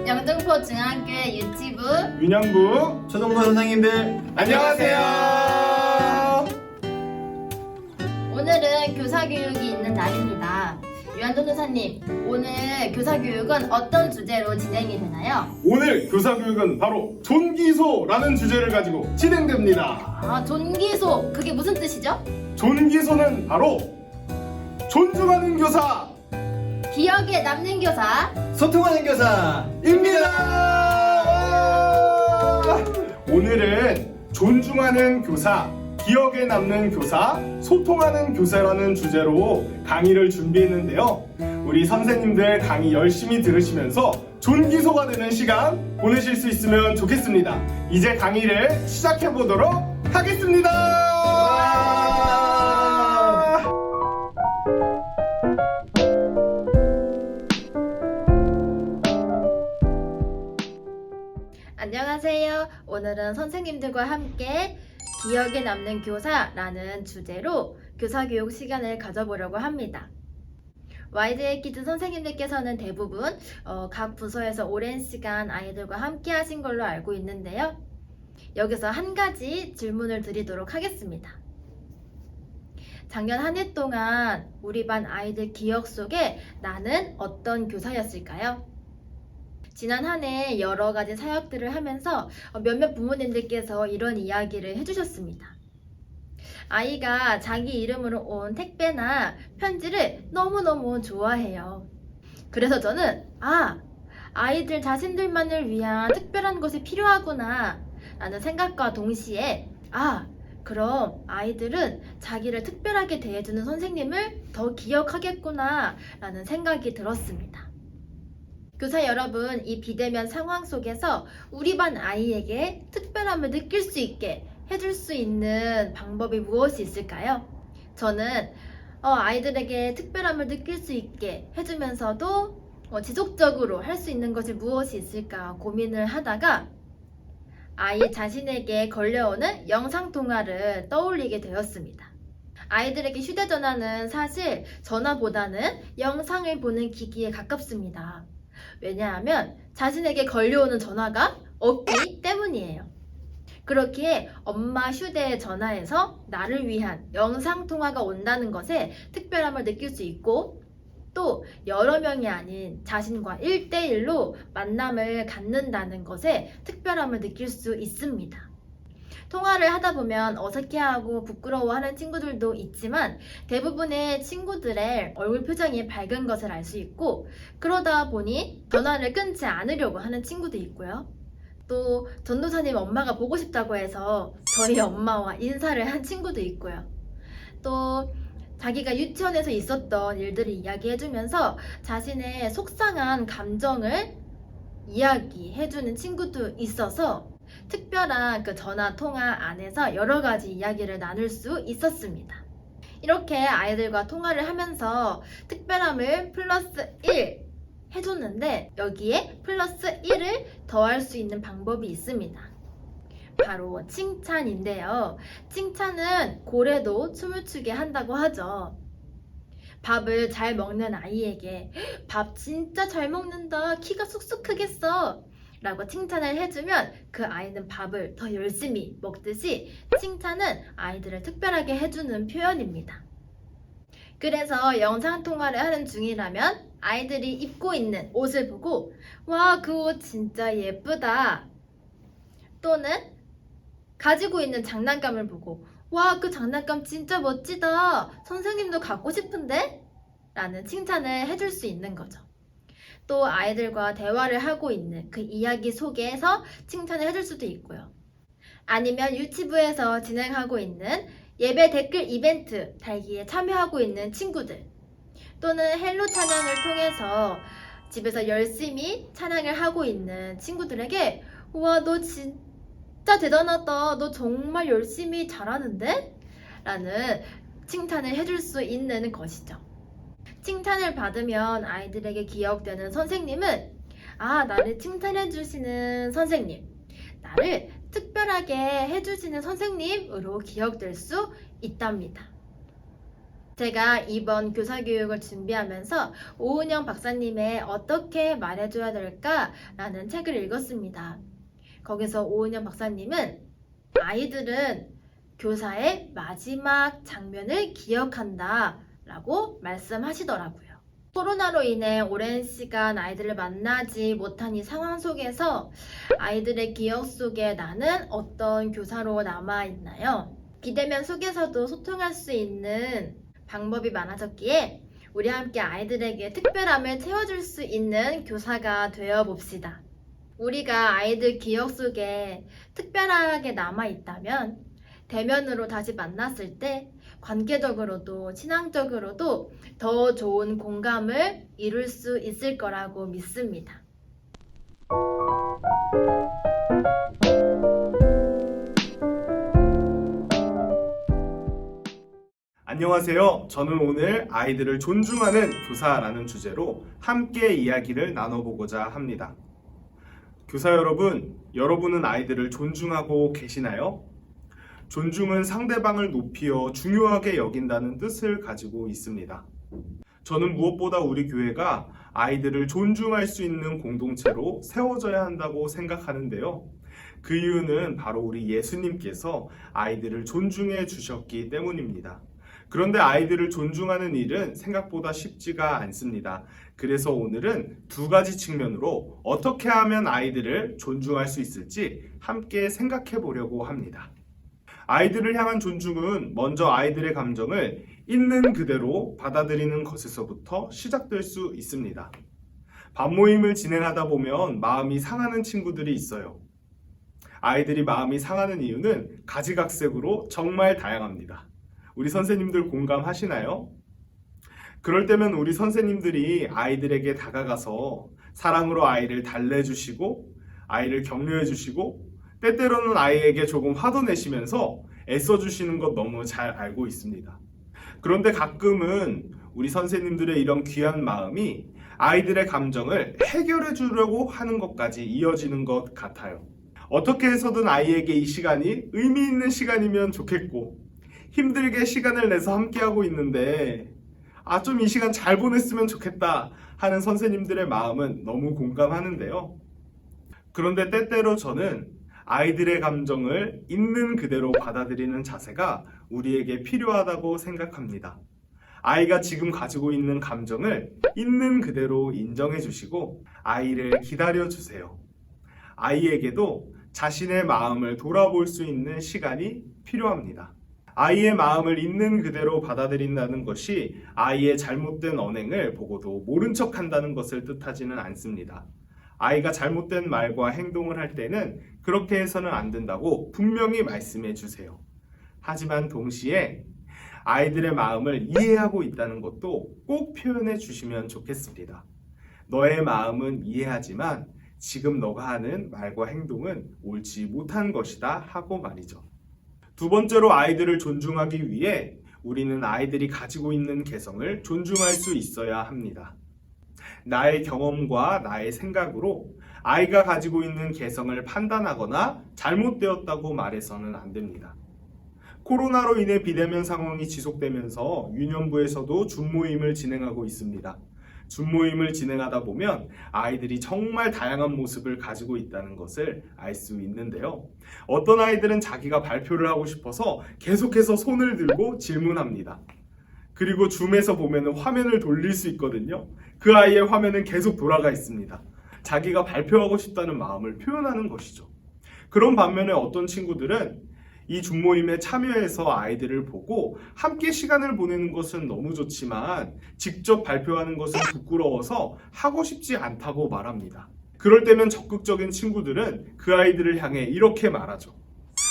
영등포 중앙교회 유치부 윤영부 초등부 선생님들 안녕하세요. 오늘은 교사교육이 있는 날입니다. 유한돈 도사님, 오늘 교사교육은 어떤 주제로 진행이 되나요? 오늘 교사교육은 바로 존기소라는 주제를 가지고 진행됩니다. 아, 존기소, 그게 무슨 뜻이죠? 존기소는 바로 존중하는 교사 기억에 남는 교사. 소통하는 교사입니다. 오늘은 존중하는 교사, 기억에 남는 교사, 소통하는 교사라는 주제로 강의를 준비했는데요. 우리 선생님들 강의 열심히 들으시면서 존기소가 되는 시간 보내실 수 있으면 좋겠습니다. 이제 강의를 시작해 보도록 하겠습니다. 안녕하세요. 오늘은 선생님들과 함께 기억에 남는 교사라는 주제로 교사교육 시간을 가져보려고 합니다. YJ 키즈 선생님들께서는 대부분 각 부서에서 오랜 시간 아이들과 함께 하신 걸로 알고 있는데요. 여기서 한 가지 질문을 드리도록 하겠습니다. 작년 한 해 동안 우리 반 아이들 기억 속에 나는 어떤 교사였을까요? 지난 한 해 여러 가지 사역들을 하면서 몇몇 부모님들께서 이런 이야기를 해주셨습니다. 아이가 자기 이름으로 온 택배나 편지를 너무너무 좋아해요. 그래서 저는 아이들 자신들만을 위한 특별한 것이 필요하구나 라는 생각과 동시에 그럼 아이들은 자기를 특별하게 대해주는 선생님을 더 기억하겠구나 라는 생각이 들었습니다. 교사 여러분, 이 비대면 상황 속에서 우리 반 아이에게 특별함을 느낄 수 있게 해줄 수 있는 방법이 무엇이 있을까요? 저는 아이들에게 특별함을 느낄 수 있게 해주면서도 지속적으로 할 수 있는 것이 무엇이 있을까 고민을 하다가 아이 자신에게 걸려오는 영상통화를 떠올리게 되었습니다. 아이들에게 휴대전화는 사실 전화보다는 영상을 보는 기기에 가깝습니다. 왜냐하면 자신에게 걸려오는 전화가 없기 때문이에요. 그렇기에 엄마 휴대전화에서 나를 위한 영상통화가 온다는 것에 특별함을 느낄 수 있고, 또 여러 명이 아닌 자신과 1대1로 만남을 갖는다는 것에 특별함을 느낄 수 있습니다. 통화를 하다 보면 어색해하고 부끄러워하는 친구들도 있지만 대부분의 친구들의 얼굴 표정이 밝은 것을 알 수 있고, 그러다 보니 전화를 끊지 않으려고 하는 친구도 있고요. 또 전도사님 엄마가 보고 싶다고 해서 저희 엄마와 인사를 한 친구도 있고요. 또 자기가 유치원에서 있었던 일들을 이야기해주면서 자신의 속상한 감정을 이야기해주는 친구도 있어서 특별한 그 전화 통화 안에서 여러 가지 이야기를 나눌 수 있었습니다. 이렇게 아이들과 통화를 하면서 특별함을 플러스 1 해줬는데, 여기에 플러스 1을 더할 수 있는 방법이 있습니다. 바로 칭찬인데요. 칭찬은 고래도 춤을 추게 한다고 하죠. 밥을 잘 먹는 아이에게 밥 진짜 잘 먹는다, 키가 쑥쑥 크겠어 라고 칭찬을 해주면 그 아이는 밥을 더 열심히 먹듯이 칭찬은 아이들을 특별하게 해주는 표현입니다. 그래서 영상통화를 하는 중이라면 아이들이 입고 있는 옷을 보고 와, 그 옷 진짜 예쁘다, 또는 가지고 있는 장난감을 보고 와, 그 장난감 진짜 멋지다, 선생님도 갖고 싶은데? 라는 칭찬을 해줄 수 있는 거죠. 또 아이들과 대화를 하고 있는 그 이야기 속에서 칭찬을 해줄 수도 있고요. 아니면 유치부에서 진행하고 있는 예배 댓글 이벤트 달기에 참여하고 있는 친구들, 또는 헬로 찬양을 통해서 집에서 열심히 찬양을 하고 있는 친구들에게 우와, 너 진짜 대단하다, 너 정말 열심히 잘하는데? 라는 칭찬을 해줄 수 있는 것이죠. 칭찬을 받으면 아이들에게 기억되는 선생님은 나를 칭찬해 주시는 선생님, 나를 특별하게 해주시는 선생님으로 기억될 수 있답니다. 제가 이번 교사 교육을 준비하면서 오은영 박사님의 어떻게 말해줘야 될까라는 책을 읽었습니다. 거기서 오은영 박사님은 아이들은 교사의 마지막 장면을 기억한다 라고 말씀하시더라고요. 코로나로 인해 오랜 시간 아이들을 만나지 못한 이 상황 속에서 아이들의 기억 속에 나는 어떤 교사로 남아있나요? 비대면 속에서도 소통할 수 있는 방법이 많아졌기에 우리 함께 아이들에게 특별함을 채워줄 수 있는 교사가 되어 봅시다. 우리가 아이들 기억 속에 특별하게 남아있다면 대면으로 다시 만났을 때 관계적으로도 신앙적으로도 더 좋은 공감을 이룰 수 있을 거라고 믿습니다. 안녕하세요. 저는 오늘 아이들을 존중하는 교사라는 주제로 함께 이야기를 나눠보고자 합니다. 교사 여러분, 여러분은 아이들을 존중하고 계시나요? 존중은 상대방을 높이어 중요하게 여긴다는 뜻을 가지고 있습니다. 저는 무엇보다 우리 교회가 아이들을 존중할 수 있는 공동체로 세워져야 한다고 생각하는데요. 그 이유는 바로 우리 예수님께서 아이들을 존중해 주셨기 때문입니다. 그런데 아이들을 존중하는 일은 생각보다 쉽지가 않습니다. 그래서 오늘은 두 가지 측면으로 어떻게 하면 아이들을 존중할 수 있을지 함께 생각해 보려고 합니다. 아이들을 향한 존중은 먼저 아이들의 감정을 있는 그대로 받아들이는 것에서부터 시작될 수 있습니다. 밥모임을 진행하다 보면 마음이 상하는 친구들이 있어요. 아이들이 마음이 상하는 이유는 가지각색으로 정말 다양합니다. 우리 선생님들 공감하시나요? 그럴 때면 우리 선생님들이 아이들에게 다가가서 사랑으로 아이를 달래주시고 아이를 격려해주시고 때때로는 아이에게 조금 화도 내시면서 애써주시는 것 너무 잘 알고 있습니다. 그런데 가끔은 우리 선생님들의 이런 귀한 마음이 아이들의 감정을 해결해 주려고 하는 것까지 이어지는 것 같아요. 어떻게 해서든 아이에게 이 시간이 의미 있는 시간이면 좋겠고 힘들게 시간을 내서 함께하고 있는데 좀 이 시간 잘 보냈으면 좋겠다 하는 선생님들의 마음은 너무 공감하는데요. 그런데 때때로 저는 아이들의 감정을 있는 그대로 받아들이는 자세가 우리에게 필요하다고 생각합니다. 아이가 지금 가지고 있는 감정을 있는 그대로 인정해 주시고 아이를 기다려 주세요. 아이에게도 자신의 마음을 돌아볼 수 있는 시간이 필요합니다. 아이의 마음을 있는 그대로 받아들인다는 것이 아이의 잘못된 언행을 보고도 모른 척 한다는 것을 뜻하지는 않습니다. 아이가 잘못된 말과 행동을 할 때는 그렇게 해서는 안 된다고 분명히 말씀해 주세요. 하지만 동시에 아이들의 마음을 이해하고 있다는 것도 꼭 표현해 주시면 좋겠습니다. 너의 마음은 이해하지만 지금 너가 하는 말과 행동은 옳지 못한 것이다 하고 말이죠. 두 번째로 아이들을 존중하기 위해 우리는 아이들이 가지고 있는 개성을 존중할 수 있어야 합니다. 나의 경험과 나의 생각으로 아이가 가지고 있는 개성을 판단하거나 잘못되었다고 말해서는 안 됩니다. 코로나로 인해 비대면 상황이 지속되면서 유년부에서도 줌모임을 진행하고 있습니다. 줌모임을 진행하다 보면 아이들이 정말 다양한 모습을 가지고 있다는 것을 알 수 있는데요. 어떤 아이들은 자기가 발표를 하고 싶어서 계속해서 손을 들고 질문합니다. 그리고 줌에서 보면 화면을 돌릴 수 있거든요. 그 아이의 화면은 계속 돌아가 있습니다. 자기가 발표하고 싶다는 마음을 표현하는 것이죠. 그런 반면에 어떤 친구들은 이 줌모임에 참여해서 아이들을 보고 함께 시간을 보내는 것은 너무 좋지만 직접 발표하는 것은 부끄러워서 하고 싶지 않다고 말합니다. 그럴 때면 적극적인 친구들은 그 아이들을 향해 이렇게 말하죠.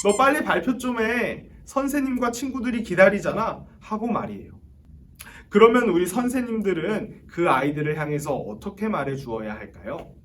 너 빨리 발표 좀 해. 선생님과 친구들이 기다리잖아. 하고 말이에요. 그러면 우리 선생님들은 그 아이들을 향해서 어떻게 말해 주어야 할까요?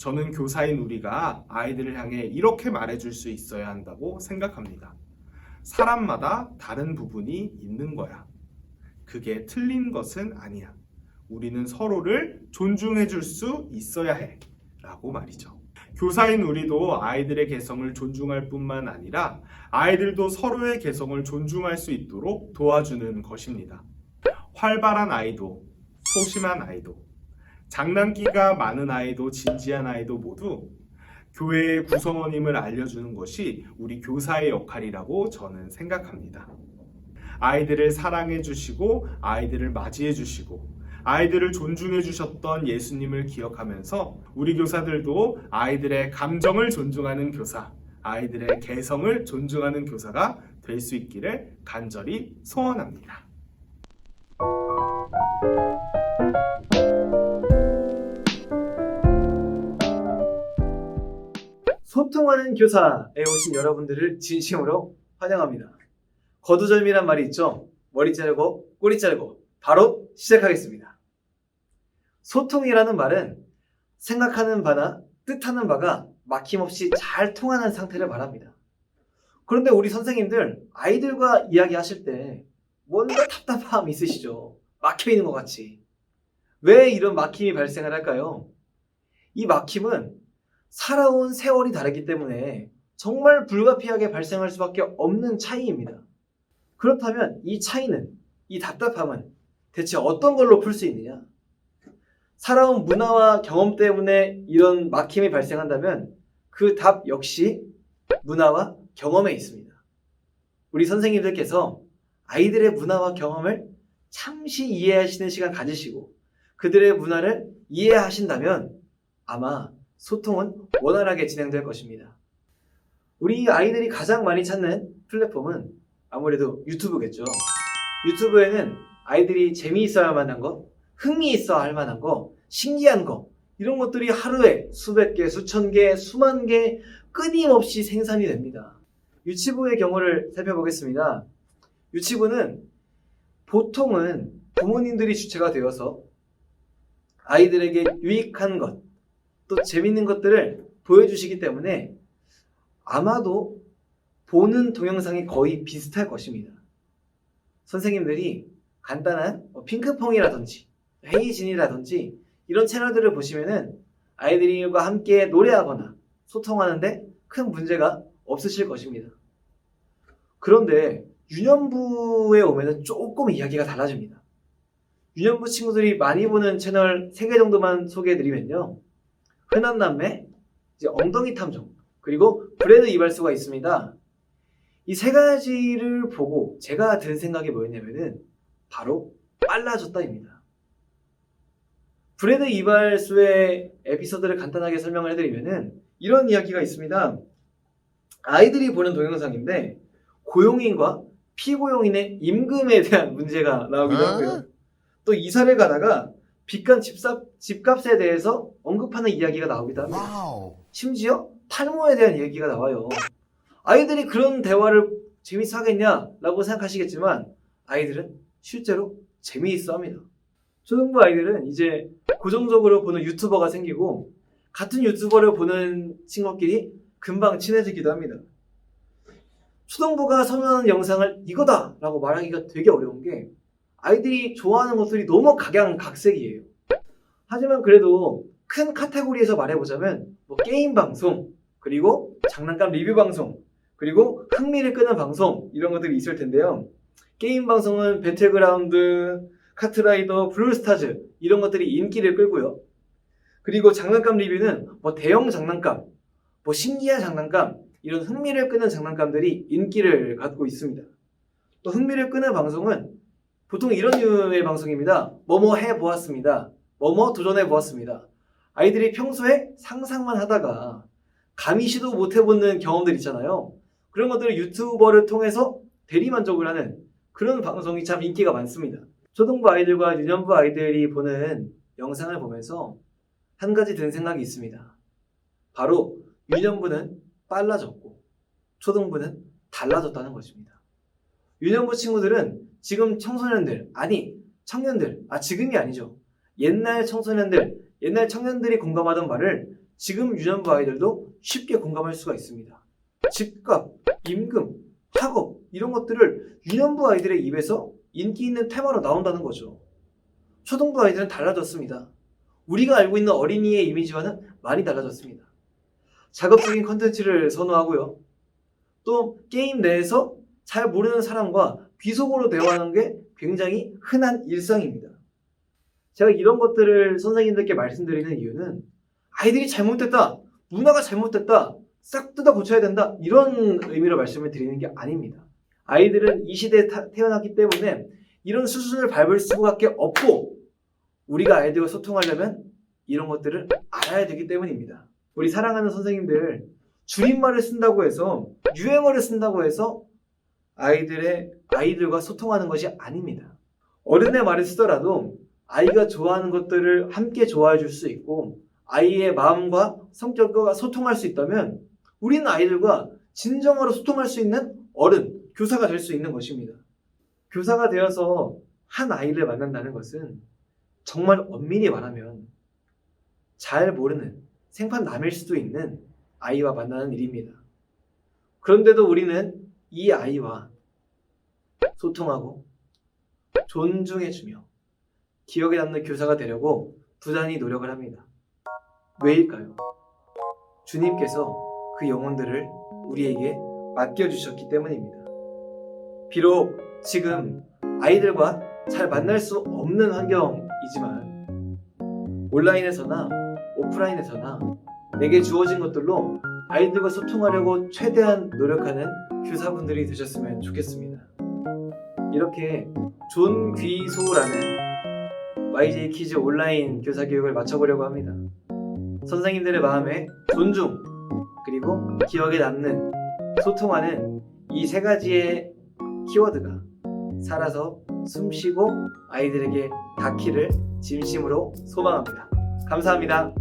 저는 교사인 우리가 아이들을 향해 이렇게 말해줄 수 있어야 한다고 생각합니다. 사람마다 다른 부분이 있는 거야. 그게 틀린 것은 아니야. 우리는 서로를 존중해 줄 수 있어야 해. 라고 말이죠. 교사인 우리도 아이들의 개성을 존중할 뿐만 아니라 아이들도 서로의 개성을 존중할 수 있도록 도와주는 것입니다. 활발한 아이도, 소심한 아이도, 장난기가 많은 아이도, 진지한 아이도 모두 교회의 구성원임을 알려주는 것이 우리 교사의 역할이라고 저는 생각합니다. 아이들을 사랑해 주시고 아이들을 맞이해 주시고 아이들을 존중해 주셨던 예수님을 기억하면서 우리 교사들도 아이들의 감정을 존중하는 교사, 아이들의 개성을 존중하는 교사가 될 수 있기를 간절히 소원합니다. 소통하는 교사에 오신 여러분들을 진심으로 환영합니다. 거두절미란 말이 있죠. 머리 자르고 꼬리 자르고 바로 시작하겠습니다. 소통이라는 말은 생각하는 바나 뜻하는 바가 막힘없이 잘 통하는 상태를 말합니다. 그런데 우리 선생님들 아이들과 이야기하실 때 뭔가 답답함 있으시죠? 막혀있는 것 같이. 왜 이런 막힘이 발생을 할까요? 이 막힘은 살아온 세월이 다르기 때문에 정말 불가피하게 발생할 수밖에 없는 차이입니다. 그렇다면 이 차이는, 이 답답함은 대체 어떤 걸로 풀 수 있느냐? 살아온 문화와 경험 때문에 이런 막힘이 발생한다면 그 답 역시 문화와 경험에 있습니다. 우리 선생님들께서 아이들의 문화와 경험을 잠시 이해하시는 시간 가지시고 그들의 문화를 이해하신다면 아마 소통은 원활하게 진행될 것입니다. 우리 아이들이 가장 많이 찾는 플랫폼은 아무래도 유튜브겠죠. 유튜브에는 아이들이 재미있어야 할 만한 거, 흥미있어 할 만한 거, 신기한 거 이런 것들이 하루에 수백 개, 수천 개, 수만 개 끊임없이 생산이 됩니다. 유치부의 경우를 살펴보겠습니다. 유치부는 보통은 부모님들이 주체가 되어서 아이들에게 유익한 것, 또 재밌는 것들을 보여주시기 때문에 아마도 보는 동영상이 거의 비슷할 것입니다. 선생님들이 간단한 핑크퐁이라든지 헤이진이라든지 이런 채널들을 보시면은 아이들과 함께 노래하거나 소통하는데 큰 문제가 없으실 것입니다. 그런데 유년부에 오면은 조금 이야기가 달라집니다. 유년부 친구들이 많이 보는 채널 3개 정도만 소개해드리면요. 흔한남매, 이제 엉덩이 탐정, 그리고 브레드 이발소가 있습니다. 이 3가지를 보고 제가 든 생각이 뭐였냐면은 바로 빨라졌다입니다. 브레드 이발소의 에피소드를 간단하게 설명을 해드리면은 이런 이야기가 있습니다. 아이들이 보는 동영상인데 고용인과 피고용인의 임금에 대한 문제가 나오기도 하고요. 또 이사를 가다가 빚간 집값에 대해서 언급하는 이야기가 나오기도 합니다. 심지어 탈모에 대한 이야기가 나와요. 아이들이 그런 대화를 재밌어 하겠냐라고 생각하시겠지만 아이들은 실제로 재미있어 합니다. 초등부 아이들은 이제 고정적으로 보는 유튜버가 생기고 같은 유튜버를 보는 친구끼리 금방 친해지기도 합니다. 초등부가 선호하는 영상을 이거다 라고 말하기가 되게 어려운 게 아이들이 좋아하는 것들이 너무 각양각색이에요. 하지만 그래도 큰 카테고리에서 말해보자면 게임 방송, 그리고 장난감 리뷰 방송, 그리고 흥미를 끄는 방송 이런 것들이 있을 텐데요. 게임 방송은 배틀그라운드, 카트라이더, 브롤스타즈 이런 것들이 인기를 끌고요. 그리고 장난감 리뷰는 대형 장난감, 신기한 장난감 이런 흥미를 끄는 장난감들이 인기를 갖고 있습니다. 또 흥미를 끄는 방송은 보통 이런 류의 방송입니다. 뭐뭐 해보았습니다. 뭐뭐 도전해보았습니다. 아이들이 평소에 상상만 하다가 감히 시도 못해보는 경험들 있잖아요. 그런 것들을 유튜버를 통해서 대리만족을 하는 그런 방송이 참 인기가 많습니다. 초등부 아이들과 유년부 아이들이 보는 영상을 보면서 한 가지 든 생각이 있습니다. 바로 유년부는 빨라졌고 초등부는 달라졌다는 것입니다. 유년부 친구들은 지금 청소년들, 청년들, 지금이 아니죠. 옛날 청소년들, 옛날 청년들이 공감하던 말을 지금 유년부 아이들도 쉽게 공감할 수가 있습니다. 집값, 임금, 학업 이런 것들을 유년부 아이들의 입에서 인기 있는 테마로 나온다는 거죠. 초등부 아이들은 달라졌습니다. 우리가 알고 있는 어린이의 이미지와는 많이 달라졌습니다. 자극적인 컨텐츠를 선호하고요. 또 게임 내에서 잘 모르는 사람과 귀속어로 대화하는 게 굉장히 흔한 일상입니다. 제가 이런 것들을 선생님들께 말씀드리는 이유는 아이들이 잘못됐다, 문화가 잘못됐다, 싹 뜯어 고쳐야 된다, 이런 의미로 말씀을 드리는 게 아닙니다. 아이들은 이 시대에 태어났기 때문에 이런 수순을 밟을 수밖에 없고, 우리가 아이들과 소통하려면 이런 것들을 알아야 되기 때문입니다. 우리 사랑하는 선생님들, 줄임말을 쓴다고 해서, 유행어를 쓴다고 해서 아이들과 소통하는 것이 아닙니다. 어른의 말을 쓰더라도 아이가 좋아하는 것들을 함께 좋아해 줄 수 있고, 아이의 마음과 성격과 소통할 수 있다면 우리는 아이들과 진정으로 소통할 수 있는 어른, 교사가 될 수 있는 것입니다. 교사가 되어서 한 아이를 만난다는 것은 정말 엄밀히 말하면 잘 모르는 생판남일 수도 있는 아이와 만나는 일입니다. 그런데도 우리는 이 아이와 소통하고 존중해주며 기억에 남는 교사가 되려고 부단히 노력을 합니다. 왜일까요? 주님께서 그 영혼들을 우리에게 맡겨주셨기 때문입니다. 비록 지금 아이들과 잘 만날 수 없는 환경이지만 온라인에서나 오프라인에서나 내게 주어진 것들로 아이들과 소통하려고 최대한 노력하는 교사분들이 되셨으면 좋겠습니다. 이렇게 존귀소라는 YJ 키즈 온라인 교사 교육을 마쳐보려고 합니다. 선생님들의 마음에 존중, 그리고 기억에 남는, 소통하는 이 세 가지의 키워드가 살아서 숨쉬고 아이들에게 닿기를 진심으로 소망합니다. 감사합니다.